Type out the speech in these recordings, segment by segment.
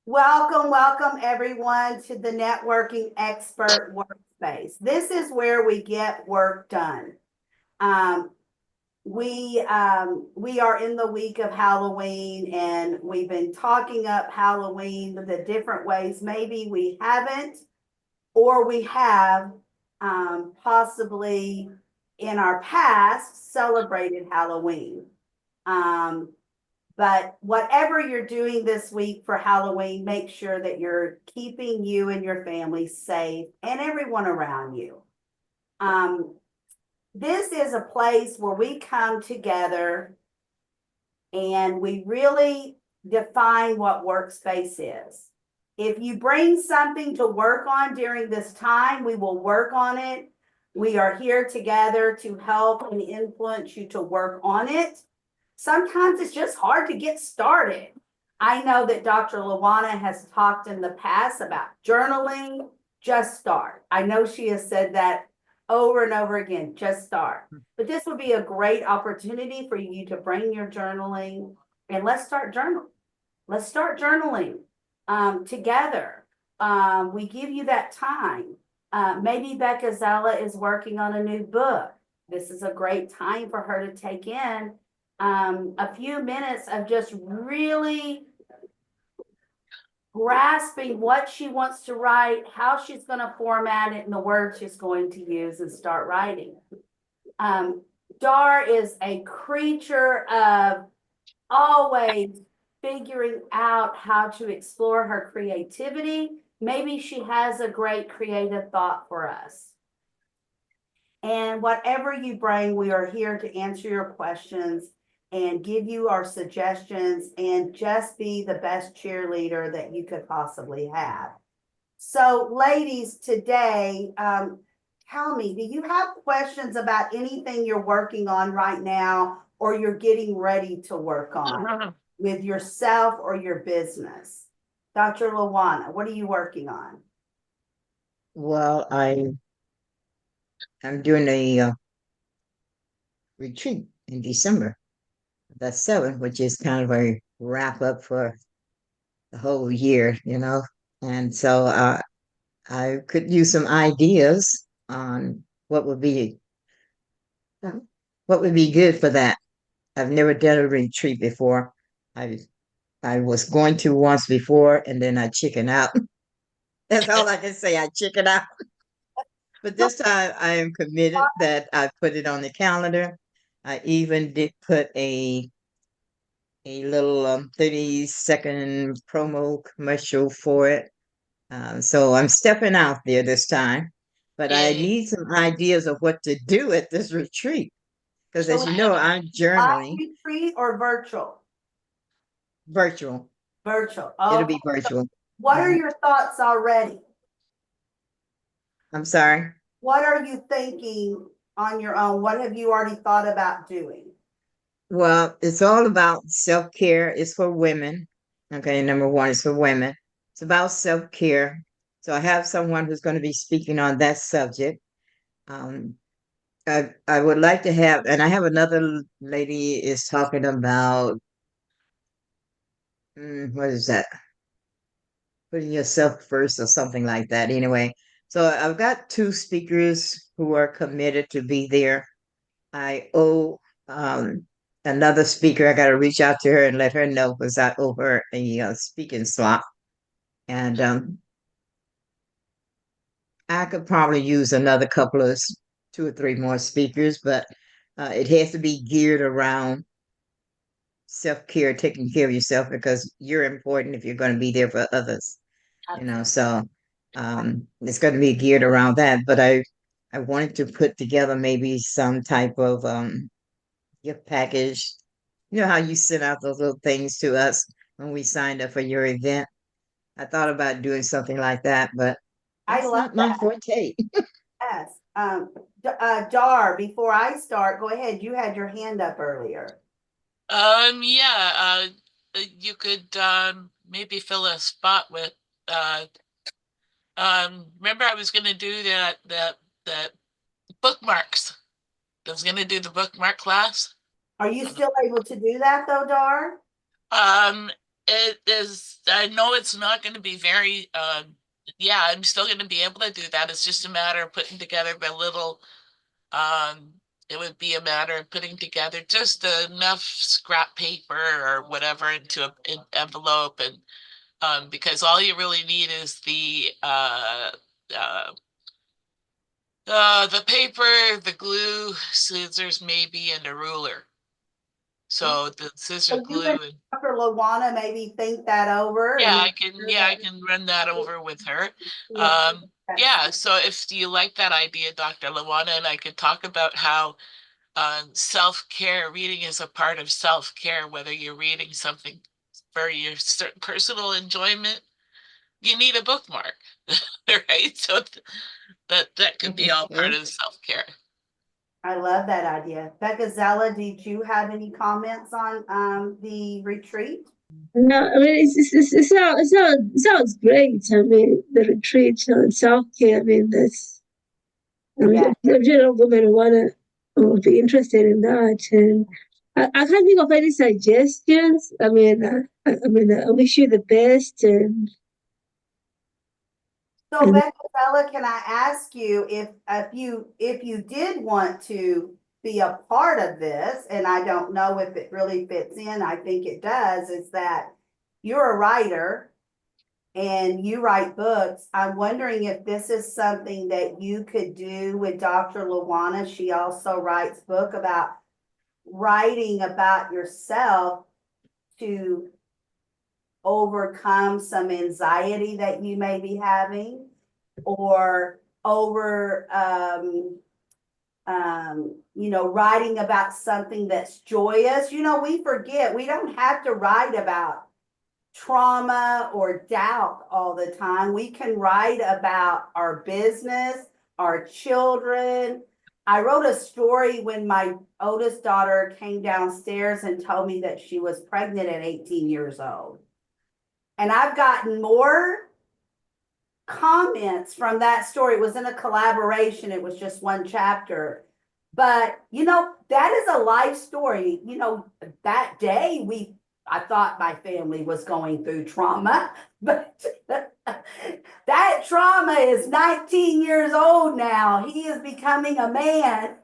Welcome, welcome everyone to the Networking Expert Workspace. This is where we get work done. Um, we are in the week of Halloween and we've been talking up Halloween, the different ways. Maybe we haven't, or we have possibly in our past celebrated Halloween. Um, but whatever you're doing this week for Halloween, make sure that you're keeping you and your family safe and everyone around you. This is a place where we come together and we really define what workspace is. If you bring something to work on during this time, we will work on it. We are here together to help and influence you to work on it. Sometimes it's just hard to get started. I know that Dr. LaWanna has talked in the past about journaling. Just start. I know she has said that over and over again, just start. But this would be a great opportunity for you to bring your journaling and let's start journaling. Let's start journaling together. We give you that time. Maybe Becca Zella is working on a new book. This is a great time for her to take in a few minutes of just really grasping what she wants to write, how she's going to format it, and the words she's going to use and start writing. Dar is a creature of always figuring out how to explore her creativity. Maybe she has a great creative thought for us. And whatever you bring, we are here to answer your questions and give you our suggestions and just be the best cheerleader that you could possibly have. So ladies, today, tell me, do you have questions about anything you're working on right now or you're getting ready to work on with yourself or your business? Dr. LaWanna, what are you working on? Well, I'm doing a retreat in December, the 7th, which is kind of a wrap up for the whole year. And so I could use some ideas on what would be good for that. I've never done a retreat before. I I was going to once before, and then I chickened out. That's all I can say. I chickened out. But this time I am committed that I put it on the calendar. I even did put a little 30-second promo commercial for it. So I'm stepping out there this time, but I Yay. need some ideas of what to do at this retreat. Because So as it's you I know, have a I'm live journaling retreat or virtual? virtual. Virtual. It'll Okay. be virtual. What are Mhm. your thoughts already? I'm sorry. What are you thinking on your own? What have you already thought about doing? Well, it's all about self care. It's for women. Okay, number one is for women. It's about self care. So I have someone who's going to be speaking on that subject. Um, I would like to have, and I have another lady is talking about what is that? Putting yourself first or something like that. Anyway, so I've got two speakers who are committed to be there. I owe another speaker. I got to reach out to her and let her know because I owe her a speaking slot, and I could probably use another couple of two or three more speakers, but it has to be geared around self care, taking care of yourself because you're important if you're going to be there for others. So it's going to be geared around that. But I wanted to put together maybe some type of gift package. You know how you send out those little things to us when we signed up for your event. I thought about doing something like that, but I that's love not my that. forte. Yes. Dar, before I start, go ahead. You had your hand up earlier. yeah, you could maybe fill a spot with uh remember I was gonna do that bookmarks. I was gonna do the bookmark class. Are you still able to do that though, Dar? Um it is, I know it's not going to be very, yeah, I'm still going to be able to do that. It's just a matter of putting together my little, um, it would be a matter of putting together just enough scrap paper or whatever into an envelope, and because all you really need is uh, the paper, the glue, scissors maybe, and a ruler. So the scissor So you and glue and Dr. LaWanna maybe think that over and yeah, make yeah, sure I can run that over with her. that Yeah, so if you like that idea, Dr. LaWanna, and I could talk about how self-care, reading is a part of self-care, whether you're reading something for your personal enjoyment, you need a bookmark, right? So that could be all part Okay. of self-care. I love that idea. Becca Zella, did you have any comments on the retreat? No, I mean it sounds great. I mean the retreat on self care. I mean that's. I mean, Yeah. if general women would be interested in that, and I can't think of any suggestions. I mean, I wish you the best, and So Becca Zella, can I ask you if you did want to be a part of this, and I don't know if it really fits in, I think it does, is that you're a writer and you write books. I'm wondering if this is something that you could do with Dr. LaWanna. She also writes book about writing about yourself to overcome some anxiety that you may be having, or writing about something that's joyous. We forget we don't have to write about trauma or doubt all the time. We can write about our business, our children. I wrote a story when my oldest daughter came downstairs and told me that she was pregnant at 18 years old. And I've gotten more comments from that story. It wasn't a collaboration, it was just one chapter. But that is a life story. That day I thought my family was going through trauma, but that trauma is 19 years old now. He is becoming a man.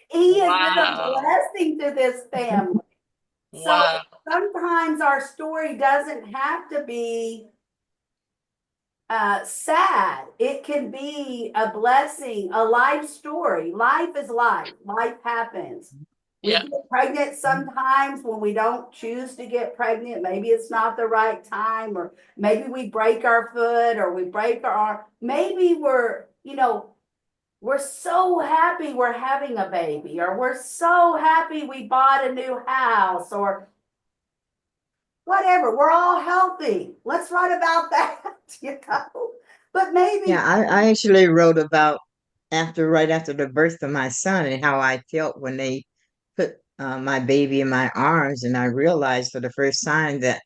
He has been a Wow. blessing to this family. So Wow. sometimes our story doesn't have to be sad. It can be a blessing, a life story. Life is life. Life happens. We Yeah. get pregnant sometimes when we don't choose to get pregnant. Maybe it's not the right time, or maybe we break our foot, or we break our arm. Maybe we're so happy we're having a baby, or we're so happy we bought a new house, or whatever. We're all healthy. Let's write about that, But maybe, Yeah, I actually wrote about right after the birth of my son and how I felt when they put my baby in my arms, and I realized for the first time that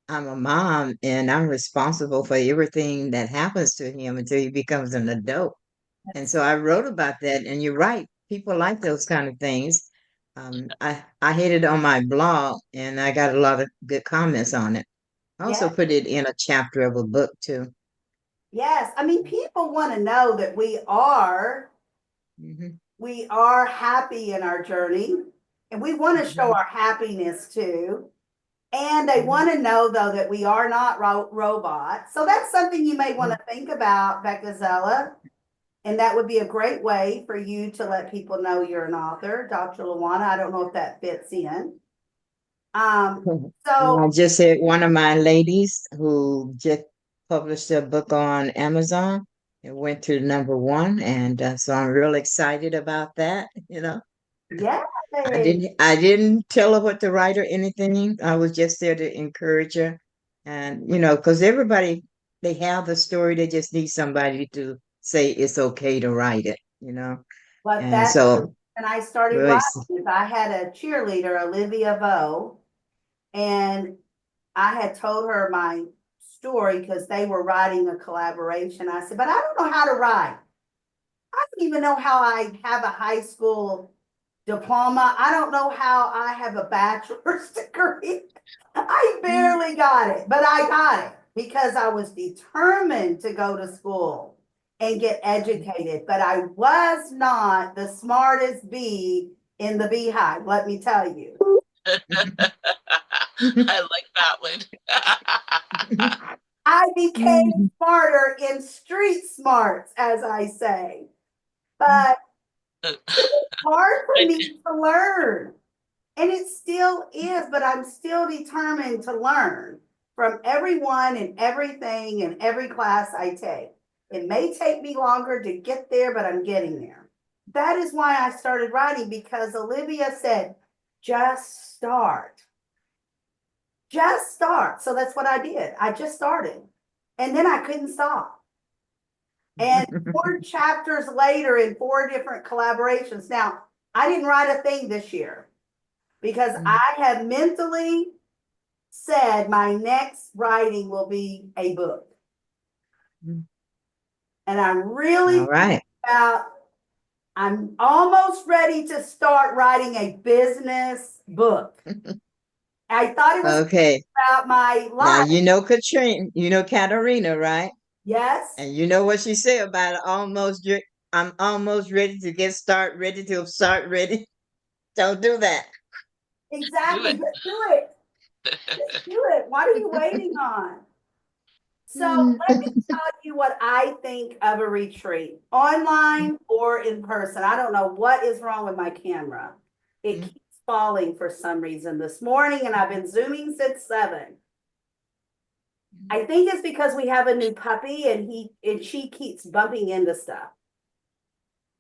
I'm a mom and I'm responsible for everything that happens to him until he becomes an adult. And so I wrote about that, and you're right, people like those kind of things. I had it on my blog, and I got a lot of good comments on it. I also yes, put it in a chapter of a book too. yes. I mean, people want to know that Hmm. we are happy in our journey, and we want to show Hmm. our happiness too. And they Hmm. want to know, though, that we are not robots. So that's something you may want Hmm. to think about, Becca Zella. And that would be a great way for you to let people know you're an author, Dr. LaWanna. I don't know if that fits in. I So just had one of my ladies who just published a book on Amazon. It went to number 1, and so I'm real excited about that. yeah, I didn't tell her what to write or anything. I was just there to encourage her, and because everybody they have the story, they just need somebody to say it's okay to write it. but And that's so, when I started well, writing. I had a cheerleader, Olivia Vo, and I had told her my story because they were writing a collaboration. I said, but I don't know how to write. I don't even know how I have a high school diploma. I don't know how I have a bachelor's degree. I barely got it, but I got it because I was determined to go to school and get educated. But I was not the smartest bee in the beehive, let me tell you. I like that one. I became smarter in street smarts, as I say. But it's hard for I- me to learn. And it still is, but I'm still determined to learn from everyone and everything in every class I take. It may take me longer to get there, but I'm getting there. That is why I started writing, because Olivia said, just start. Just start. So that's what I did. I just started. And then I couldn't stop. And 4 chapters later in 4 different collaborations. Now, I didn't write a thing this year because I have mentally said my next writing will be a book. And I'm really All right. I'm almost ready to start writing a business book. I thought it was Okay. about my Now life. you know Katrina, you know Katarina, right? Yes, And you know what she said about it, I'm almost ready to ready to start ready. Don't do that. Do exactly. it. Just do it. Just do it. What are you waiting on? So let me tell you what I think of a retreat, online or in person. I don't know what is wrong with my camera. It keeps falling for some reason this morning, and I've been zooming since 7. I think it's because we have a new puppy and she keeps bumping into stuff.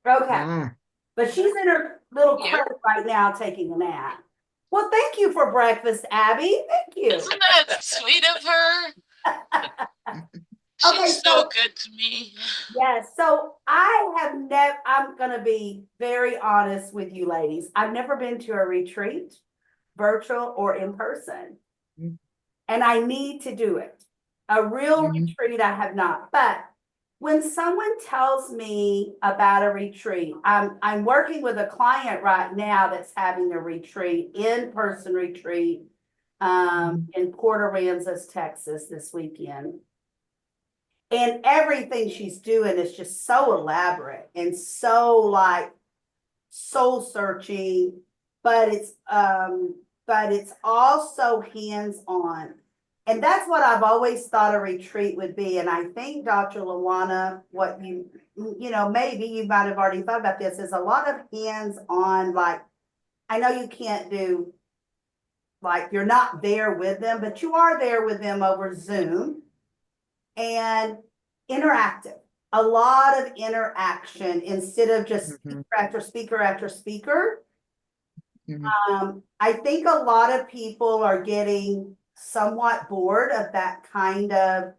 Okay, Ah, but she's in her little You. crib right now taking a nap. Well, thank you for breakfast, Abby. Thank you. Isn't that sweet of her? Okay, She's so so good to me. yes, so I'm gonna be very honest with you ladies. I've never been to a retreat, virtual or in person, and I need to do it. A real retreat, I have not. But when someone tells me about a retreat, I'm working with a client right now that's having a retreat, in-person retreat, in Port Aransas, Texas this weekend. And everything she's doing is just so elaborate and so like soul searching, but it's also hands-on. And that's what I've always thought a retreat would be. And I think Dr. LaWanna, what you know, maybe you might have already thought about this, is a lot of hands-on, like I know you can't do, like you're not there with them, but you are there with them over Zoom and interactive. A lot of interaction instead of just speaker after speaker after speaker. I think a lot of people are getting somewhat bored of that kind of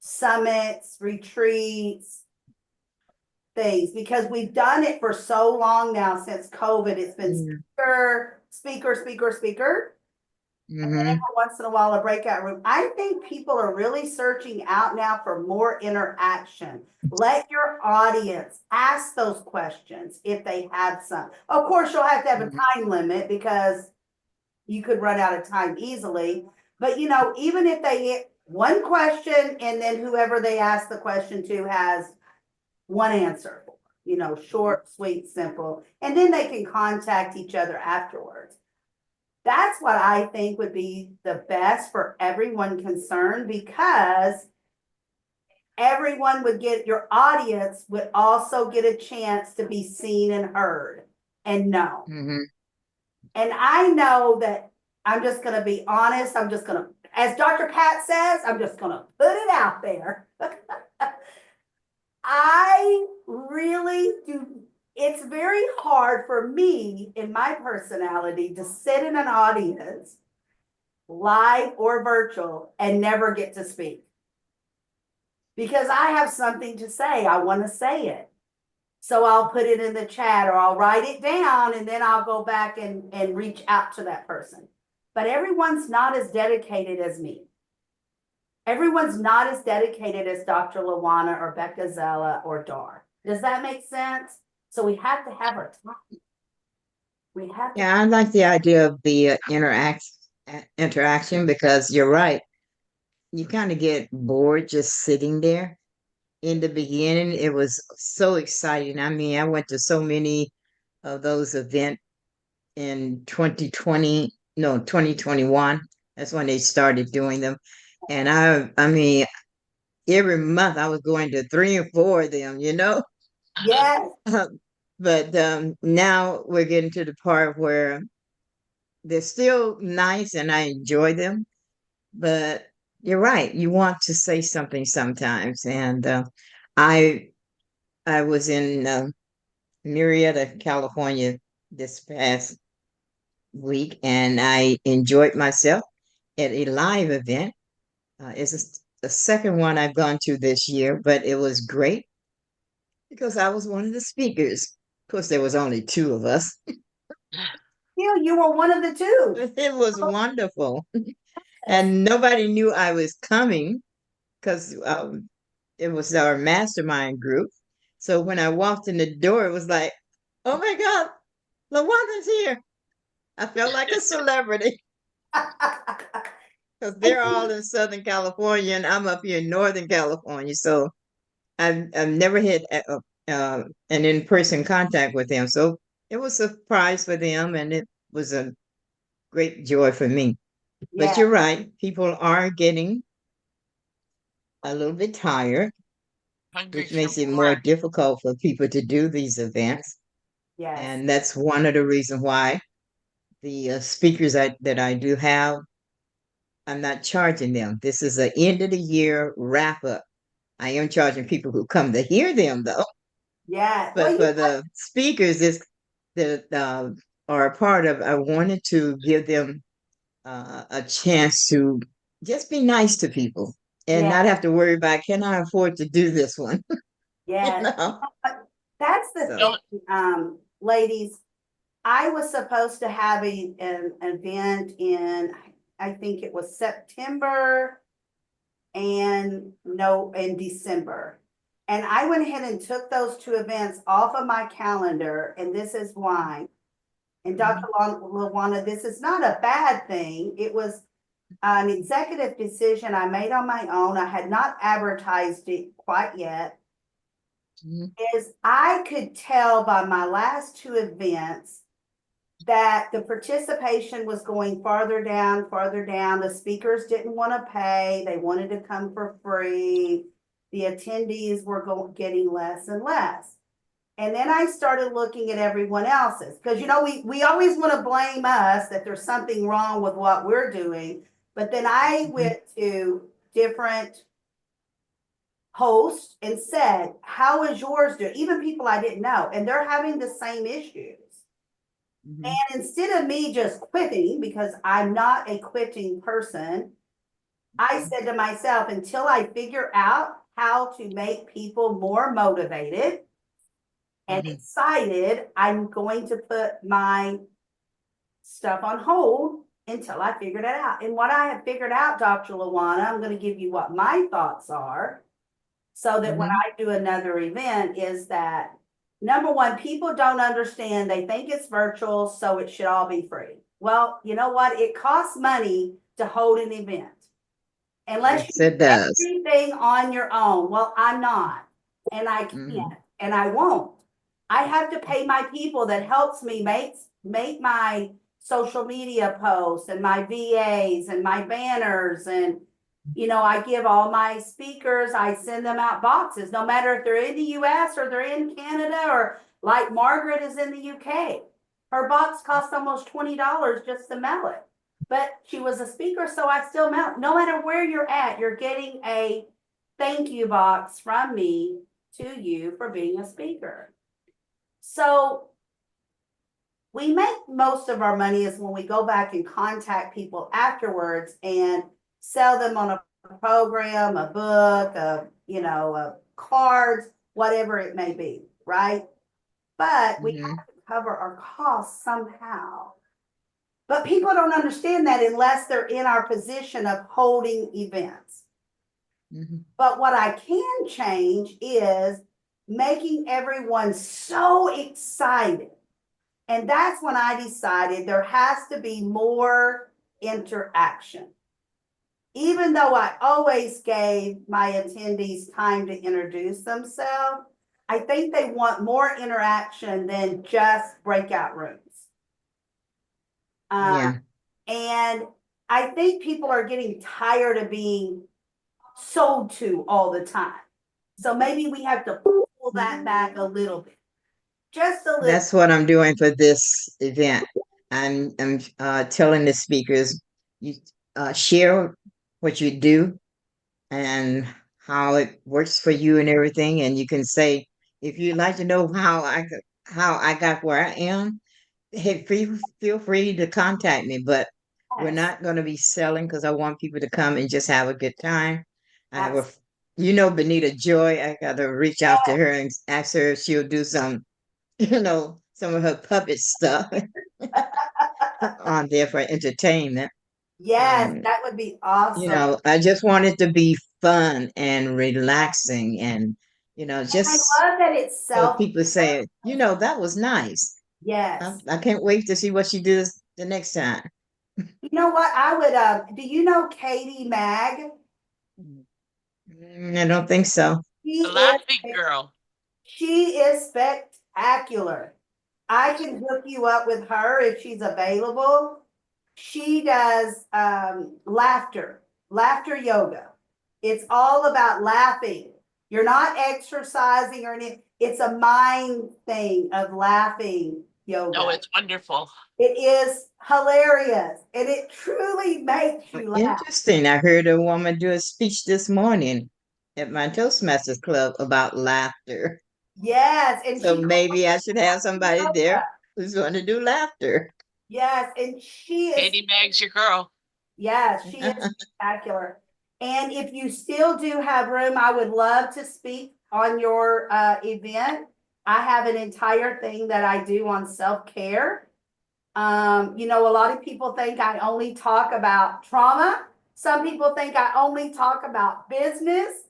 summits, retreats, things, because we've done it for so long now since COVID. It's been speaker, speaker, speaker, speaker. And then every once in a while, a breakout room. I think people are really searching out now for more interaction. Let your audience ask those questions if they have some. Of course, you'll have to have a time limit because you could run out of time easily. But, you know, even if they get one question and then whoever they ask the question to has one answer, you know, short, sweet, simple, and then they can contact each other afterwards. That's what I think would be the best for everyone concerned, because everyone would get, your audience would also get a chance to be seen and heard and known. And I know that I'm just going to be honest. I'm just going to, as Dr. Pat says, I'm just going to put it out there. I really do. It's very hard for me in my personality to sit in an audience, live or virtual, and never get to speak. Because I have something to say. I want to say it. So I'll put it in the chat or I'll write it down and then I'll go back and reach out to that person. But everyone's not as dedicated as me. Everyone's not as dedicated as Dr. LaWanna or Becca Zella or Dar. Does that make sense? So we have to have our time. We have to. Yeah, I like the idea of the interaction because you're right. You kind of get bored just sitting there. In the beginning, it was so exciting. I mean, I went to so many of those events in 2020, no, 2021. That's when they started doing them. And I mean, every month I was going to 3 or 4 of them, you know? Yes, But now we're getting to the part where they're still nice and I enjoy them. But you're right. You want to say something sometimes. And I I was in Murrieta, California this past week, and I enjoyed myself at a live event. It's the second one I've gone to this year, but it was great because I was one of the speakers. Of course, there was only 2 of us. you were one of the two. It was wonderful, and nobody knew I was coming because it was our mastermind group. So when I walked in the door, it was like, "Oh my God, LaWanna's here!" I felt like a celebrity because they're all in Southern California and I'm up here in Northern California. So I've never had an in-person contact with them. So it was a surprise for them and it was a great joy for me. But Yeah, you're right, people are getting a little bit tired, Hungry which for makes it more more. difficult for people to do these events. yes, And that's one of the reasons why the speakers that I do have, I'm not charging them. This is an end of the year wrap up. I am charging people who come to hear them though. yeah. Well, But for the speakers that are a part of, I wanted to give them a chance to just be nice to people and yeah, not have to worry about can I afford to do this one? You yeah. know. That's the So thing, ladies. I was supposed to have an event in, I think it was September and no, in December. And I went ahead and took those 2 events off of my calendar, and this is why. And Dr. mhm, LaWanna, this is not a bad thing. It was an executive decision I made on my own. I had not advertised it quite yet. mhm, Is I could tell by my last 2 events that the participation was going farther down, farther down. The speakers didn't want to pay. They wanted to come for free. The attendees were getting less and less. And then I started looking at everyone else's because, we always want to blame us that there's something wrong with what we're doing. But then I mhm, went to different hosts and said, how is yours doing? Even people I didn't know, and they're having the same issues. mhm, And instead of me just quitting, because I'm not a quitting person, I mhm, said to myself, until I figure out how to make people more motivated and mhm, excited, I'm going to put my stuff on hold until I figured it out. And what I have figured out, Dr. LaWanna, I'm going to give you what my thoughts are so that when mhm, I do another event is that number one, people don't understand. They think it's virtual, so it should all be free. Well, you know what? It costs money to hold an event. Unless yes, you it do does. everything on your own. Well, I'm not, and I Mhm, can't, and I won't. I have to pay my people that helps me make my social media posts and my VAs and my banners and I give all my speakers, I send them out boxes, no matter if they're in the US or they're in Canada or like Margaret is in the UK. Her box cost almost $20 just to mail it. But she was a speaker, so I still mail it. No matter where you're at, you're getting a thank you box from me to you for being a speaker. So we make most of our money is when we go back and contact people afterwards and sell them on a program, a book, a cards, whatever it may be, right? But we mhm, have to cover our costs somehow. But people don't understand that unless they're in our position of holding events. mhm, But what I can change is making everyone so excited And that's when I decided there has to be more interaction. Even though I always gave my attendees time to introduce themselves, I think they want more interaction than just breakout rooms. Yeah. And I think people are getting tired of being sold to all the time. So maybe we have to pull that back a little bit. Just a little. That's what I'm doing for this event. I'm telling the speakers, you share what you do and how it works for you and everything. And you can say, if you'd like to know how I got where I am, hey, feel free to contact me. But we're Yes, not going to be selling because I want people to come and just have a good time. I have absolutely. Benita Joy. I got to reach out to her and ask her if she'll do some, some of her puppet stuff on there for entertainment. Yes, Um, that would be awesome. I just want it to be fun and relaxing and, I just love that it's so self. people say, that was nice. Yes. I can't wait to see what she does the next time. You know what? I would, do you know Katie Mag? I don't think so. The laughing girl. She is spectacular. I can hook you up with her if she's available. She does laughter yoga. It's all about laughing. You're not exercising or anything. It's a mind thing of laughing yoga. Oh, it's wonderful. It is hilarious and it truly makes you laugh. Interesting. I heard a woman do a speech this morning at my Toastmasters Club about laughter. Yes, and So she maybe I should have somebody yoga. there who's going to do laughter. Yes, and she is. Katie Mag's your girl. Yes, she is spectacular. And if you still do have room, I would love to speak on your event. I have an entire thing that I do on self-care. A lot of people think I only talk about trauma. Some people think I only talk about business.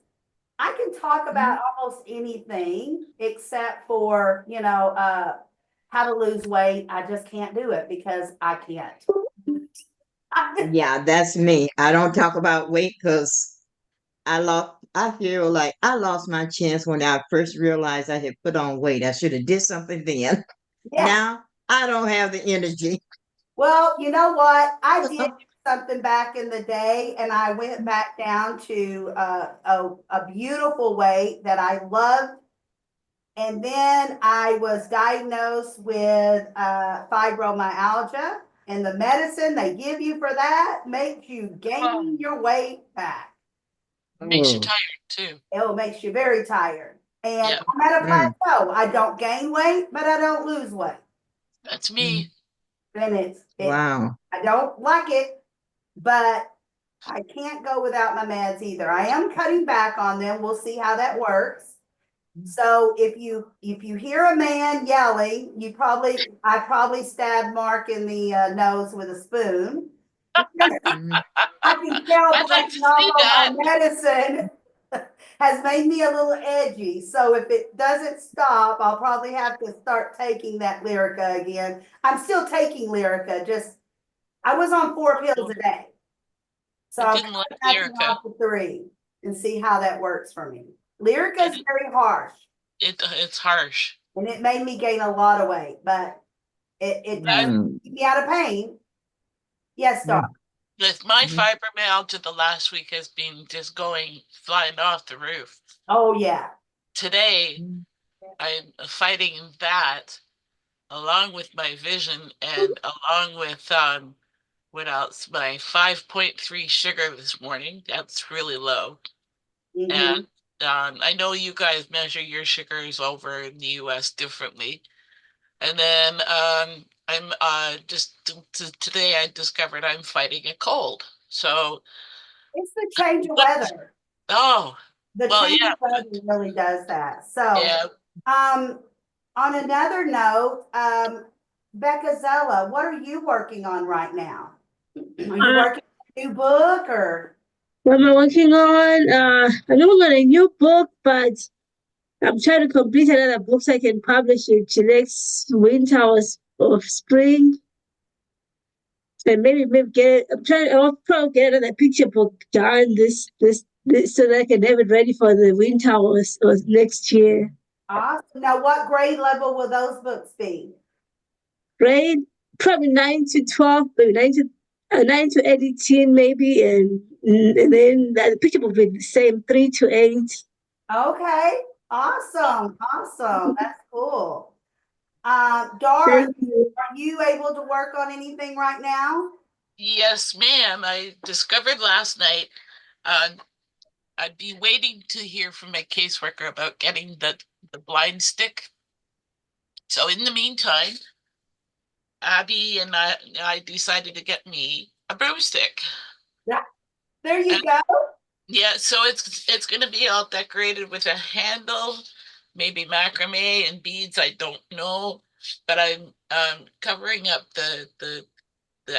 I can talk about almost anything except for, how to lose weight. I just can't do it because I can't. Yeah, that's me. I don't talk about weight because I feel like I lost my chance when I first realized I had put on weight. I should have did something then. Yeah. Now I don't have the energy. Well, you know what? I did something back in the day, and I went back down to a beautiful weight that I loved. And then I was diagnosed with fibromyalgia, and the medicine they give you for that makes you gain your weight back. Makes you Oh. tired too. It makes you very tired. And Yeah. I'm at a plateau. I don't gain weight, but I don't lose weight. That's me. And Wow. I don't like it, but I can't go without my meds either. I am cutting back on them. We'll see how that works. So if you hear a man yelling, I probably stabbed Mark in the nose with a spoon. I can tell I'd like to breaking see off that. on my medicine has made me a little edgy. So if it doesn't stop, I'll probably have to start taking that Lyrica again. I'm still taking Lyrica. I was on 4 pills a day. So I I'm didn't like backing Lyrica. off to 3 and see how that works for me. Lyrica is very harsh. It's harsh. And it made me gain a lot of weight, but it doesn't keep me out of pain. Yes, Doc. With my fibromyalgia, the last week has been just going flying off the roof. Oh yeah. Today, I'm fighting that along with my vision and along with what else? My 5.3 sugar this morning. That's really low. And I know you guys measure your sugars over in the US differently. And then I'm today I discovered I'm fighting a cold. So It's the change of weather. The change of weather really does that. So on another note, Becca Zella, what are you working on right now? Are you working on a new book or? What am I working on? I'm not working on a new book, but I'm trying to complete another book so I can publish it next winter. I was of spring. And maybe I'll probably get another picture book done this so that I can have it ready for the winter or next year. Awesome. Now, what grade level will those books be? Grade probably 9 to 12, maybe 9 to 18 maybe, and then the picture book will be the same 3 to 8. Okay, awesome, awesome. That's cool. Dara, Thank you. are you able to work on anything right now? Yes, ma'am. I discovered last night, I'd be waiting to hear from my caseworker about getting the blind stick. So in the meantime, Abby and I decided to get me a broomstick. Yeah, there you And go. yeah, so it's gonna be all decorated with a handle, maybe macrame and beads, I don't know. But I'm covering up the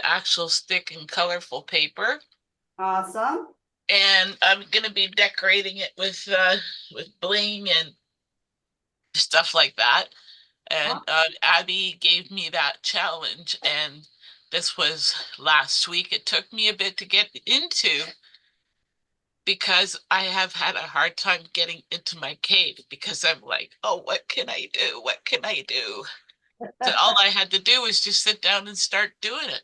actual stick in colorful paper. Awesome. And I'm gonna be decorating it with bling and stuff like that. And Abby gave me that challenge, and this was last week. It took me a bit to get into because I have had a hard time getting into my cave because I'm like, oh, what can I do? What can I do? So all I had to do was just sit down and start doing it.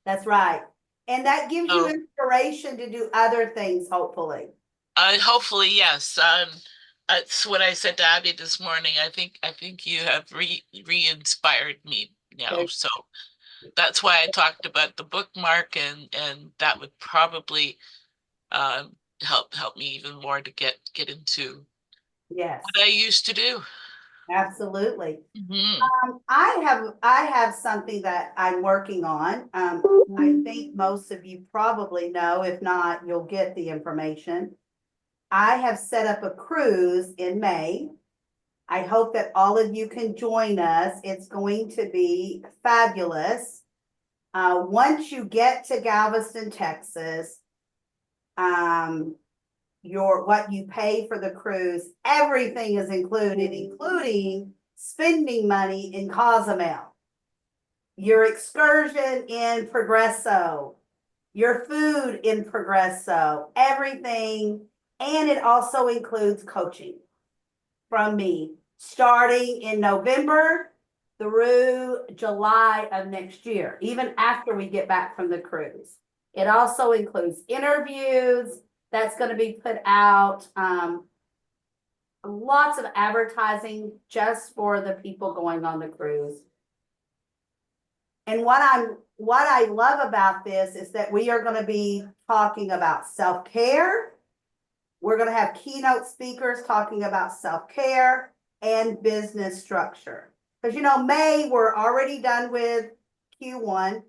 That's right. And that gives you Oh. inspiration to do other things, hopefully. Hopefully, yes. That's what I said to Abby this morning. I think you have re-inspired me now. There- So that's why I talked about the bookmark, and that would probably help me even more to get into Yes, what I used to do. absolutely. Mhm. I have something that I'm working on. I think most of you probably know. If not, you'll get the information. I have set up a cruise in May. I hope that all of you can join us. It's going to be fabulous. Once you get to Galveston, Texas, um, what you pay for the cruise, everything is included, including spending money in Cozumel, your excursion in Progresso, your food in Progresso, everything. And it also includes coaching from me starting in November through July of next year, even after we get back from the cruise. It also includes interviews that's going to be put out, lots of advertising just for the people going on the cruise. And what I love about this is that we are going to be talking about self-care. We're going to have keynote speakers talking about self-care and business structure. Because May, we're already done with Q1,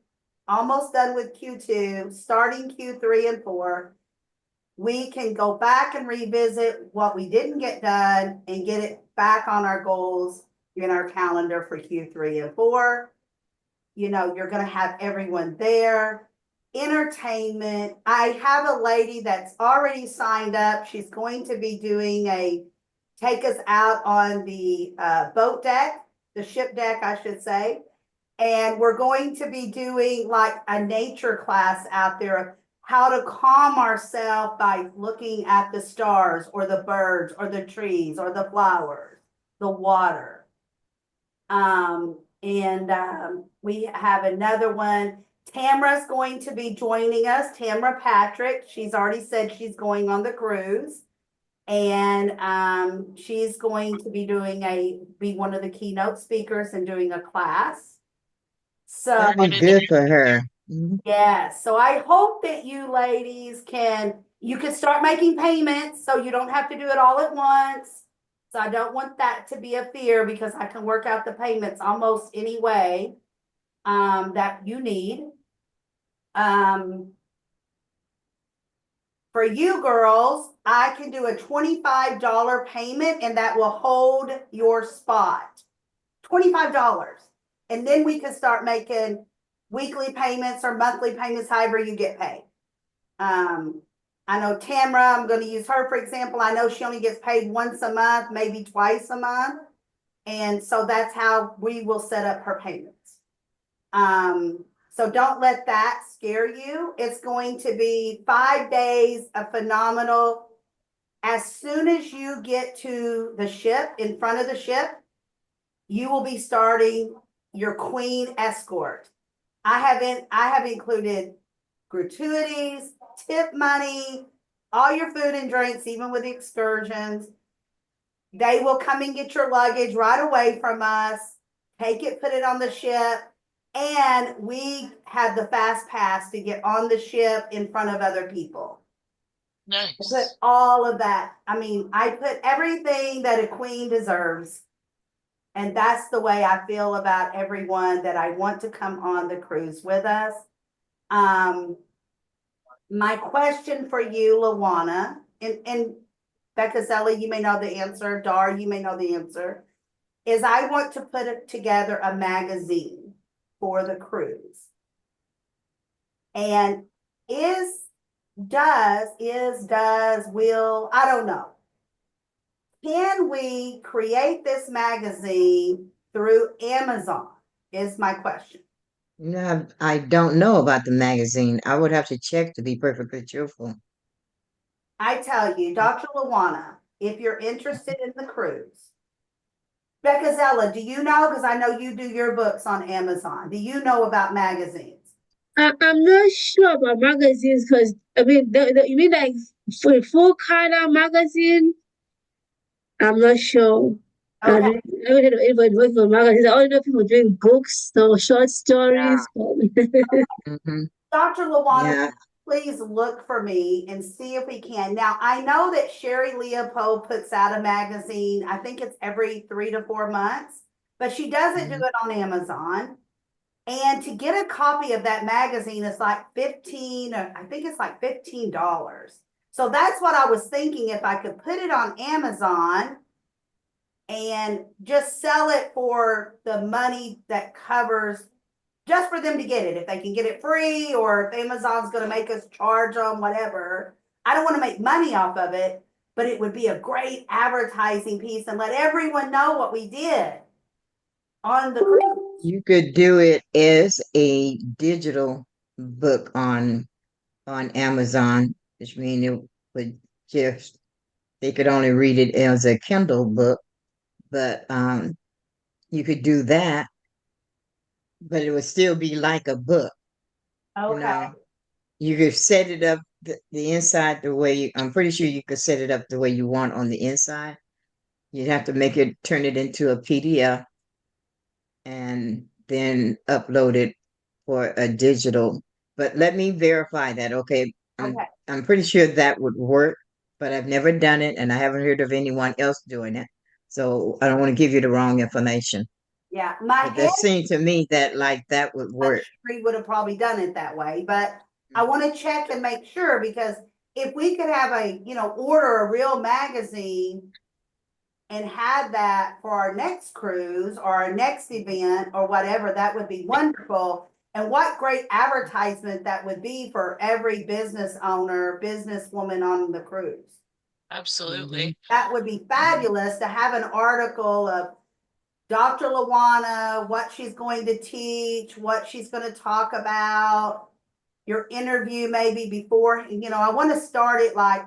almost done with Q2, starting Q3 and 4. We can go back and revisit what we didn't get done and get it back on our goals in our calendar for Q3 and 4. You're going to have everyone there. Entertainment. I have a lady that's already signed up. She's going to be doing take us out on the boat deck, the ship deck, I should say. And we're going to be doing like a nature class out there of how to calm ourselves by looking at the stars or the birds or the trees or the flowers, the water. We have another one. Tamara's going to be joining us. Tamara Patrick. She's already said she's going on the cruise. And she's going to be be one of the keynote speakers and doing a class. So That'd be good for her. Mhm. yeah, so I hope that you ladies you can start making payments so you don't have to do it all at once. So I don't want that to be a fear because I can work out the payments almost any way that you need. For you girls, I can do a $25 payment and that will hold your spot. $25. And then we can start making weekly payments or monthly payments, however you get paid. I know Tamara, I'm going to use her for example. I know she only gets paid once a month, maybe twice a month. And so that's how we will set up her payments. So don't let that scare you. It's going to be 5 days of phenomenal. As soon as you get to the ship, in front of the ship, you will be starting your queen escort. I have included gratuities, tip money, all your food and drinks, even with the excursions. They will come and get your luggage right away from us, take it, put it on the ship, and we have the fast pass to get on the ship in front of other people. I put Nice. all of that. I mean, I put everything that a queen deserves. And that's the way I feel about everyone that I want to come on the cruise with us. My question for you, LaWanna, and Beccazelli, you may know the answer. Dar, you may know the answer. Is I want to put together a magazine for the cruise. And will, I don't know. Can we create this magazine through Amazon? Is my question. No, I don't know about the magazine. I would have to check to be perfectly truthful. I tell you, Dr. LaWanna, if you're interested in the cruise, Beccazella, do you know? Because I know you do your books on Amazon. Do you know about magazines? I'm not sure about magazines because I mean, you mean like for a full color magazine? I'm not sure. I Okay. don't know anybody working for magazines. I only know people doing books or short stories. Hmm. Dr. LaWanna, Yeah. please look for me and see if we can. Now, I know that Sherry Leopold puts out a magazine. I think it's every 3 to 4 months, but she doesn't do Mhm. it on Amazon. And to get a copy of that magazine is like 15, I think it's like $15. So that's what I was thinking, if I could put it on Amazon and just sell it for the money that covers, just for them to get it. If they can get it free, or if Amazon's going to make us charge them, whatever. I don't want to make money off of it, but it would be a great advertising piece and let everyone know what we did on the cruise. You could do it as a digital book on Amazon, which means it would just they could only read it as a Kindle book, but you could do that, but it would still be like a book, you Okay. know. You could set it up the inside the way I'm pretty sure you could set it up the way you want on the inside. You'd have to turn it into a PDF and then upload it for a digital. But let me verify that, okay? Okay. I'm pretty sure that would work, but I've never done it and I haven't heard of anyone else doing it. So I don't want to give you the wrong information. Yeah. My But head that seemed to me that like that would work. Sherry would have probably done it that way, but I want to check and make sure, because if we could have order a real magazine and have that for our next cruise or our next event or whatever, that would be wonderful. And what great advertisement that would be for every business owner, businesswoman on the cruise. Absolutely. That would be fabulous to have an article of Dr. LaWanna, what she's going to teach, what she's going to talk about, your interview maybe before, I want to start it right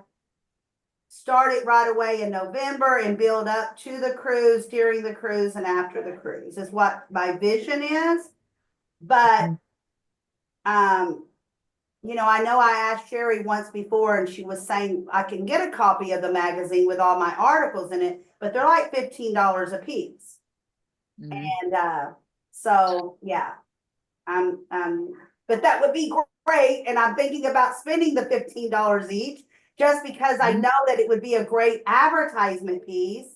away in November and build up to the cruise, during the cruise, and after the cruise is what my vision is. But, I know I asked Sherry once before and she was saying I can get a copy of the magazine with all my articles in it, but they're like $15 a piece. Mm-hmm. And so, yeah, but that would be great. And I'm thinking about spending the $15 each, just because I know that it would be a great advertisement piece.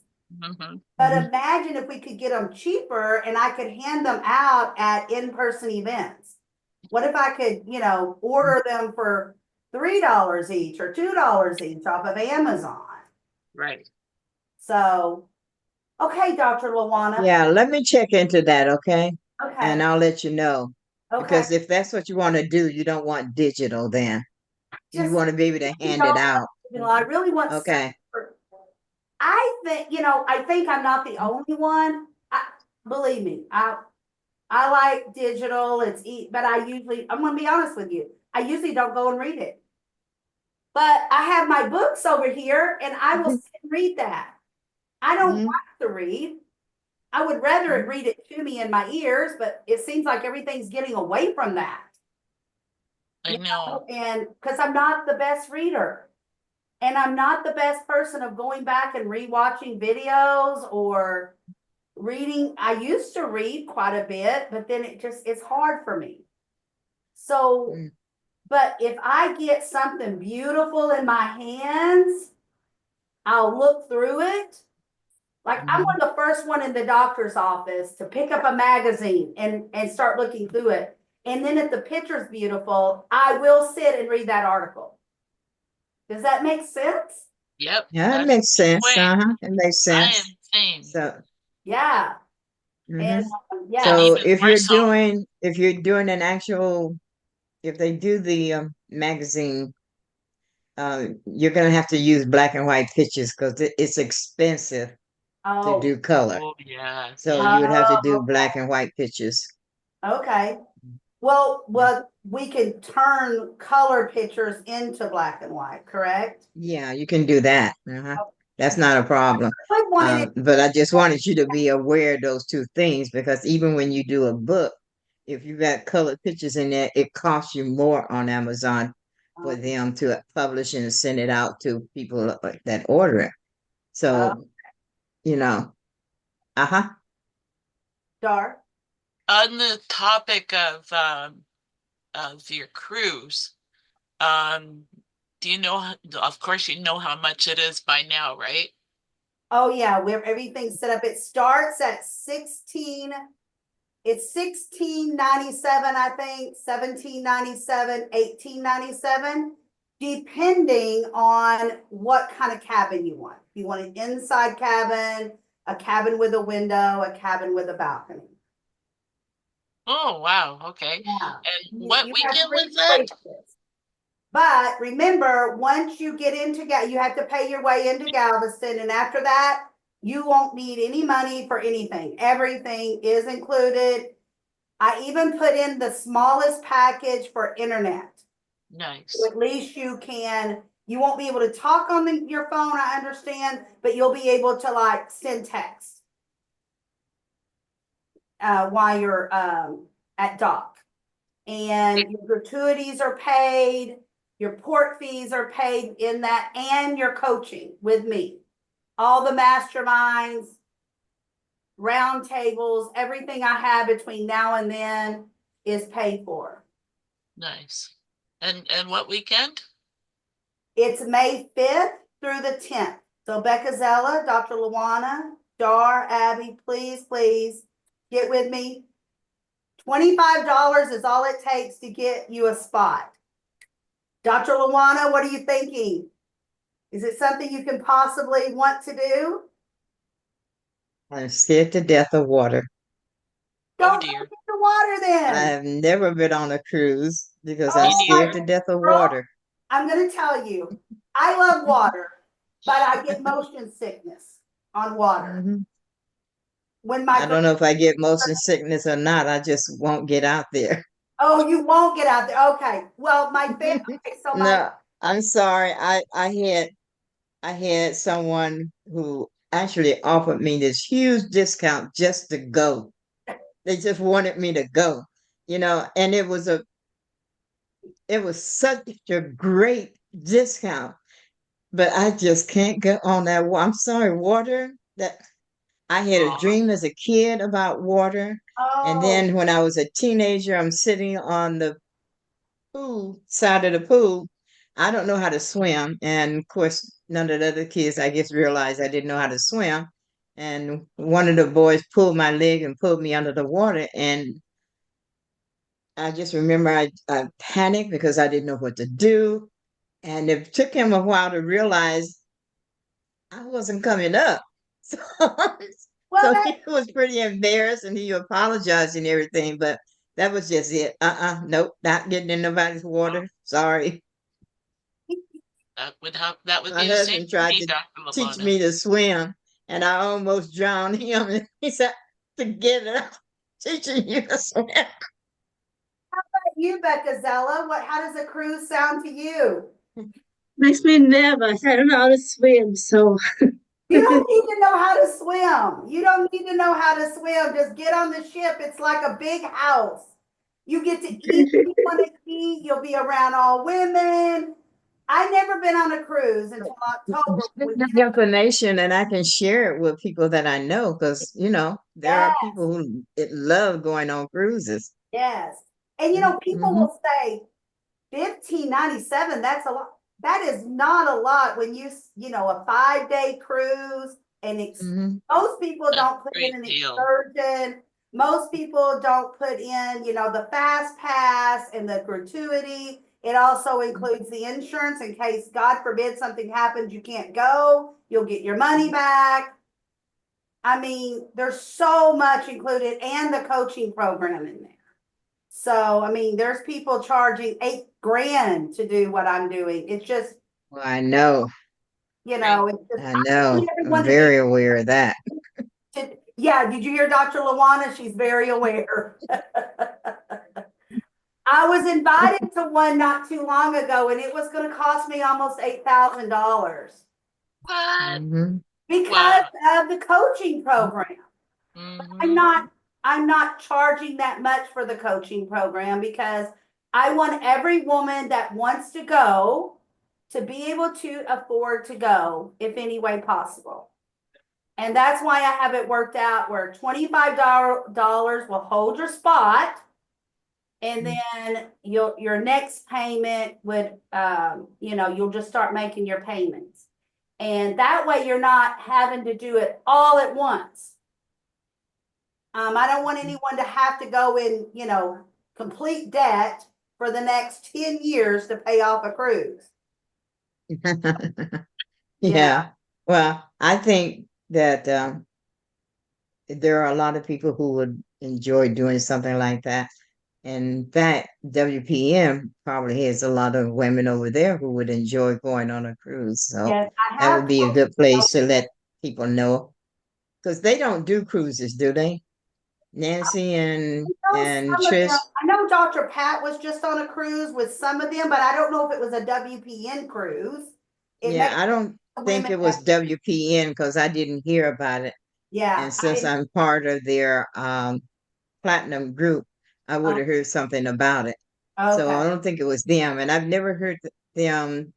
Mhm. But imagine if we could get them cheaper and I could hand them out at in-person events. What if I could, order them for $3 each or $2 each off of Amazon? Right. So, okay, Dr. LaWanna. Yeah, let me check into that, okay? Okay. And I'll let you know. Okay. Because if that's what you want to do, you don't want digital then. You Just, want to be able to hand it out. I really want Okay. I think, I think I'm not the only one. Believe me, I like digital, but I'm gonna be honest with you, I usually don't go and read it. But I have my books over here and I will sit and read that. I don't Mhm. like to read. I would rather it Mhm. read it to me in my ears, but it seems like everything's getting away from that. I know. And because I'm not the best reader. And I'm not the best person of going back and rewatching videos or reading. I used to read quite a bit, but then it's hard for me. So, Mm. but if I get something beautiful in my hands, I'll look through it. Like I'm Mhm. one of the first one in the doctor's office to pick up a magazine and start looking through it. And then if the picture's beautiful, I will sit and read that article. Does that make sense? Yep, Yeah, it that's makes the same sense. way. It makes I sense. am same, So, Yeah. And mhm. and yeah. So even more so. if you're doing an actual, if they do the magazine, you're gonna have to use black and white pictures because it's expensive to Oh, do color. Oh yeah, So yeah. you would have to do oh, black and white pictures. okay. Yeah. Well, we can turn color pictures into black and white, correct? Yeah, you can do that. Uh-huh. Oh, That's not a problem. I wanted it. But I just wanted you to be aware of those two things because even when you do a book, if you got colored pictures in there, it costs you more on Amazon for them to publish and send it out to people that order it. Uh, So, you know, uh-huh. Dar. On the topic of your cruise, um, do you know? Of course, you know how much it is by now, right? Oh yeah, we're everything's set up. It starts at 16. It's 16.97, I think, 17.97, 18.97, depending on what kind of cabin you want. If you want an inside cabin, a cabin with a window, a cabin with a balcony. Oh wow, okay. Yeah, And what you have weekend three was that? choices. But remember, once you get into you have to pay your way into Galveston, and after that, you won't need any money for anything. Everything is included. I even put in the smallest package for internet. Nice. At least you won't be able to talk on your phone, I understand, but you'll be able to like send text while you're at dock. And your gratuities are paid, your port fees are paid in that, and your coaching with me. All the masterminds, round tables, everything I have between now and then is paid for. Nice. And what weekend? It's May 5th through the 10th. So Becca Zella, Dr. LaWanna, Dar, Abby, please get with me. $25 is all it takes to get you a spot. Dr. LaWanna, what are you thinking? Is it something you can possibly want to do? I'm scared to death of water. Oh Don't go dear, in the water then. I've never been on a cruise because I'm me Oh my scared neither. to death of girl, water. I'm going to tell you, I love water, but I get motion sickness on water. Mhm. When I my don't know if I get motion sickness or not. I just won't get out there. Oh, you won't get out there. Okay. Well, my family, so my, No, I'm sorry. I had someone who actually offered me this huge discount just to go. They just wanted me to go, and it was such a great discount, but I just can't get on that. I'm sorry, water. That I had a Aw. dream as a kid about water, and oh, then when I was a teenager, I'm sitting on the pool side of the pool. I don't know how to swim, and of course, none of the other kids, I guess, realized I didn't know how to swim. And one of the boys pulled my leg and pulled me under the water, and I just remember I panicked because I didn't know what to do. And it took him a while to realize I wasn't coming up. So, well, so that, he was pretty embarrassed and he apologized and everything, but that was just it. Nope, not getting in nobody's water. Sorry. That would My be the same husband for tried me, to Dr. teach LaWanna. me to swim and I almost drowned him. And he said, forget it. teaching you to swim. You, Becca Zella, how does a cruise sound to you? Makes me nervous. I don't know how to swim, so You don't need to know how to swim. You don't need to know how to swim. Just get on the ship. It's like a big house. You get to eat when you want to eat. You'll be around all women. I never been on a cruise until October. Give me information and I can share it with people that I know because there Yes, are people who love going on cruises. yes. And people Hmm. will say 1597, that's a lot. That is not a lot when a 5-day cruise and Hmm. most people A don't put in great an deal. excursion. Most people don't put in, the fast pass and the gratuity. It also includes the insurance in case, God forbid, something happens, you can't go, you'll get your money back. I mean, there's so much included and the coaching program in there. So, I mean, there's people charging $8,000 to do what I'm doing. It's just, Well, I know. Great. it's just, I I know. need I'm everyone to very be, aware of that. yeah, did you hear Dr. LaWanna? She's very aware. I was invited to one not too long ago and it was going to cost me almost $8,000 What? Hmm. because Wow. of the coaching program. I'm Mm-hmm. not I'm not charging that much for the coaching program because I want every woman that wants to go to be able to afford to go if any way possible. And that's why I have it worked out where $25 will hold your spot. And then your next payment would you'll just start making your payments. And that way you're not having to do it all at once. I don't want anyone to have to go in, complete debt for the next 10 years to pay off a cruise. You know, Yeah. Well, I think that there are a lot of people who would enjoy doing something like that. In fact, WPM probably has a lot of women over there who would enjoy going on a cruise. So yes, I that would have be a told good place to let people know because they don't do cruises, do they? Nancy and some of them. Trish. I know Dr. Pat was just on a cruise with some of them, but I don't know if it was a WPN cruise. It Yeah, may I don't be think women it was that, WPN because I didn't hear about it. yeah, And I since didn't, I'm part of their platinum group, I would oh, have heard something about it. So okay, I don't think it was them. And I've never heard them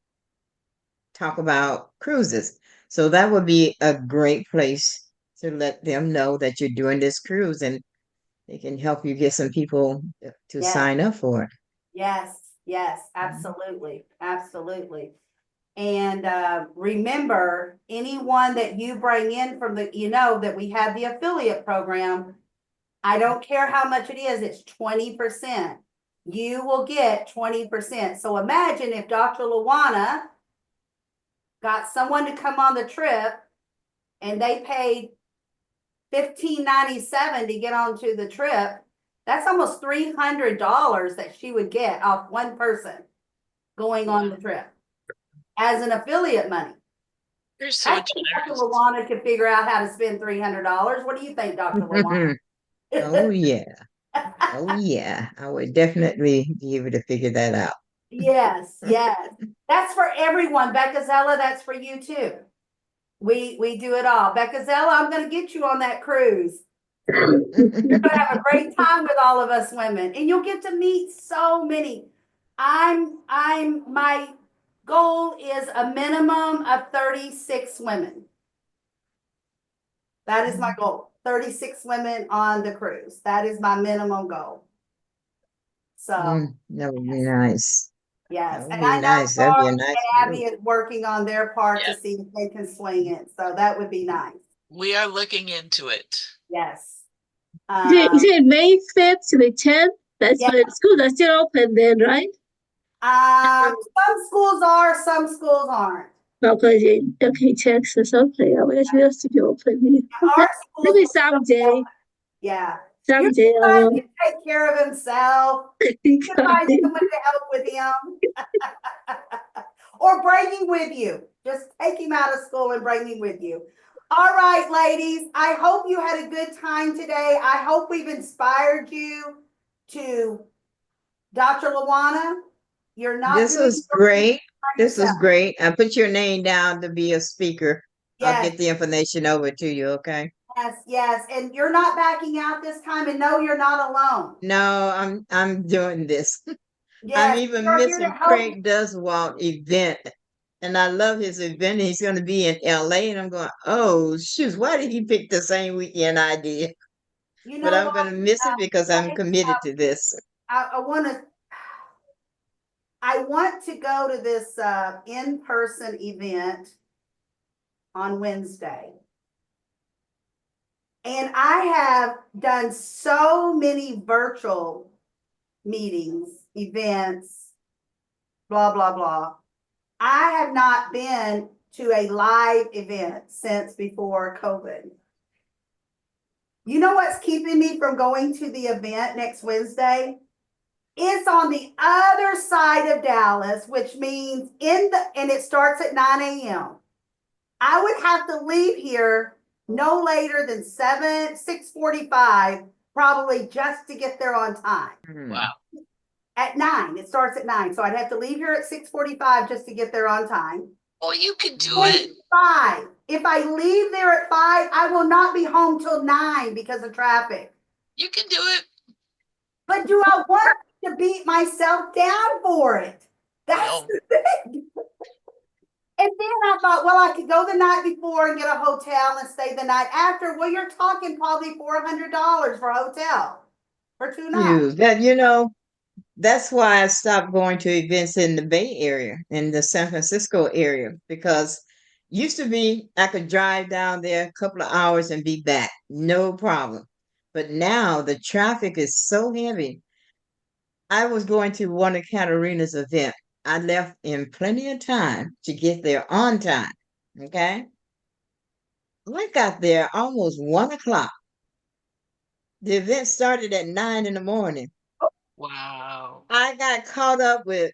talk about cruises. So that would be a great place to let them know that you're doing this cruise and they can help you get some people to yes, sign up for it. yes, Mhm. absolutely, absolutely. And remember, anyone that you bring in from that we have the affiliate program. I don't care how much it is, it's 20%. You will get 20%. So imagine if Dr. LaWanna got someone to come on the trip and they paid $15.97 to get onto the trip. That's almost $300 that she would get off one person going on Wow. the trip as an affiliate money. You're so I think Dr. generous. LaWanna could figure out how to spend $300. What do you think, Dr. Oh LaWanna? yeah. Oh yeah. I would definitely be able to figure that out. Yes, yes. That's for everyone. Becca Zella, that's for you too. We do it all. Becca Zella, I'm gonna get you on that cruise. You're gonna have a great time with all of us women, and you'll get to meet so many. My goal is a minimum of 36 women. That is my goal. 36 women on the cruise. That is my minimum goal. So, That would be nice. yes, That would and be I know nice. That'd be a George nice and Abby group. is working on their part to Yeah, see if they can swing it. So that would be nice. we are looking into it. Yes. You said May 5th to the 10th? That's Yeah. when schools are still open then, right? Some schools are, some schools aren't. Okay, okay, Texas, okay. I wish we have to be open here. Okay. Our schools Maybe will still be someday, open. Yeah. Your someday I son will. can take care of himself. You can find someone to help with him. Or bring him with you. Just take him out of school and bring him with you. All right, ladies, I hope you had a good time today. I hope we've inspired you to Dr. LaWanna. You're not This doing was it great. by This was yourself. great. I put your name down to be a speaker. I'll Yes, get the information over to you, okay? yes, yes. And you're not backing out this time, and no, you're not alone. No, I'm doing this. I'm Yes, even we're here to missing help you. Craig Duswalt event. And I love his event. He's going to be in LA. And I'm going, oh, shoot, why did he pick the same weekend I did? You But know I'm what? going to miss it because I'm Craig, committed to this. I want to go to this in-person event on Wednesday. And I have done so many virtual meetings, events, blah, blah, blah. I have not been to a live event since before COVID. You know what's keeping me from going to the event next Wednesday? It's on the other side of Dallas, which means and it starts at 9 a.m. I would have to leave here no later than 6:45, probably just to get there on time. Wow. At 9, it starts at 9. So I'd have to leave here at 6:45 just to get there on time. Oh, you can do And it. 5. If I leave there at 5, I will not be home till 9 because of traffic. You can do it. But do I want to beat myself down for it? That's No. the thing. And then I thought, well, I could go the night before and get a hotel and stay the night after. Well, you're talking probably $400 for a hotel for 2 nights. That's why I stopped going to events in the Bay Area, in the San Francisco area, because used to be I could drive down there a couple of hours and be back, no problem. But now the traffic is so heavy. I was going to one of Katarina's event. I left in plenty of time to get there on time. Okay. I got there almost 1 o'clock. The event started at 9 in the morning. Wow. I got caught up with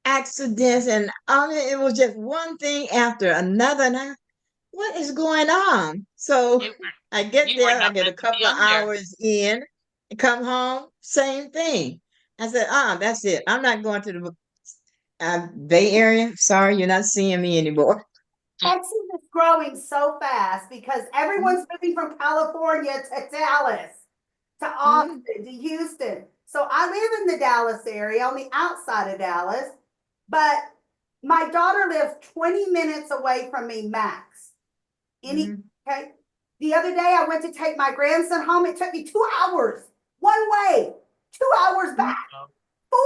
accidents, and I mean, it was just one thing after another. And what is going on? So You were, I get you were there, I not get a meant to be couple of on there. hours in, and come home, same thing. I said, that's it. I'm not going to the Bay Area. Sorry, you're not seeing me anymore. Texas is growing so fast because everyone's moving from California to Dallas, to Austin, to Houston. So I live in the Dallas area on the outside of Dallas, but my daughter lives 20 minutes away from me max. Okay. The other day I went to take my grandson home. It took me 2 hours one way, 2 hours back, 4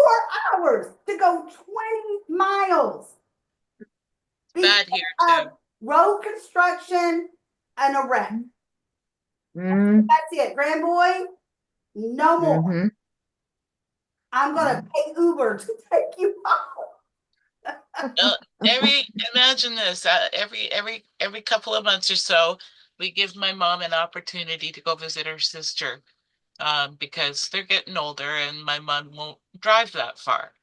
hours to go 20 miles. Bad here Because too. of road construction and a wreck. Mm-hmm. That's it. Grand boy, no more. Mm-hmm. I'm gonna pay Uber to take you home. Imagine this. Every couple of months or so, we give my mom an opportunity to go visit her sister, because they're getting older and my mom won't drive that far.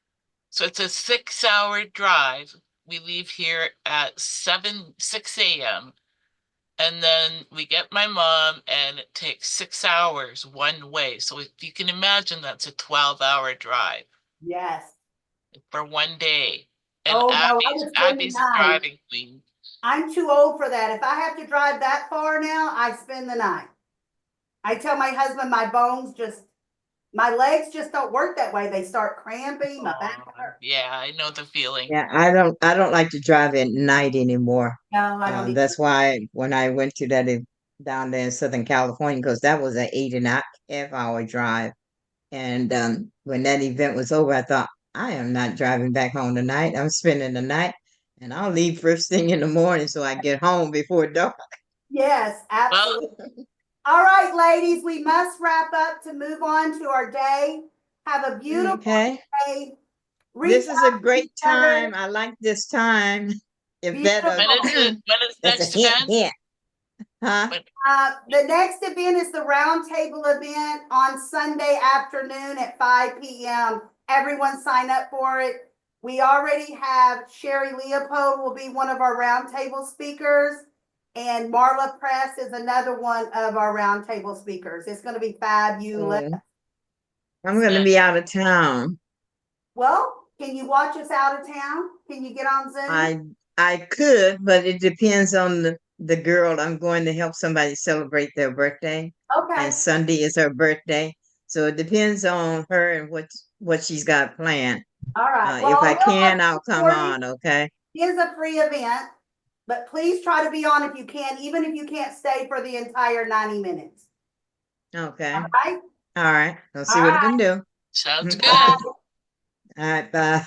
So it's a 6-hour drive. We leave here at 6 a.m. And then we get my mom and it takes 6 hours one way. So if you can imagine, that's a 12-hour drive Yes. for one day. And Oh no, I would spend the Abby's a night. driving queen. I'm too old for that. If I have to drive that far now, I spend the night. I tell my husband my legs just don't work that way. They start cramping, my back hurts. Yeah, I know the feeling. Yeah, I don't like to drive at night anymore. No, I don't That's why when I went to that down there in Southern California, because that was an 8.5 hour drive. And when that event was over, I thought, I am not driving back home tonight. I'm spending the night, and I'll leave first thing in the morning so I get home before dark. Yes, Well, absolutely. All right, ladies, we must wrap up to move on to our day. Have a beautiful Okay. day. This Reach is a out to great each other. time. I like this time. If that Beautiful. when is that's a next hint, event? hint. Huh? When- The next event is the roundtable event on Sunday afternoon at 5 p.m. Everyone sign up for it. We already have Sherry Leopold will be one of our roundtable speakers. And Marla Press is another one of our roundtable speakers. It's going to be fabulous. I'm going to be out of town. Well, can you watch us out of town? Can you get on Zoom? I could, but it depends on the girl. I'm going to help somebody celebrate their birthday, Okay. and Sunday is her birthday. So it depends on her and what she's got planned. All right. If I we'll can, have I'll come recording. on, okay? It is a free event, but please try to be on if you can, even if you can't stay for the entire 90 minutes. Okay. All right. All right. Let's see All what I can do. Sounds Bye. good. All right, bye.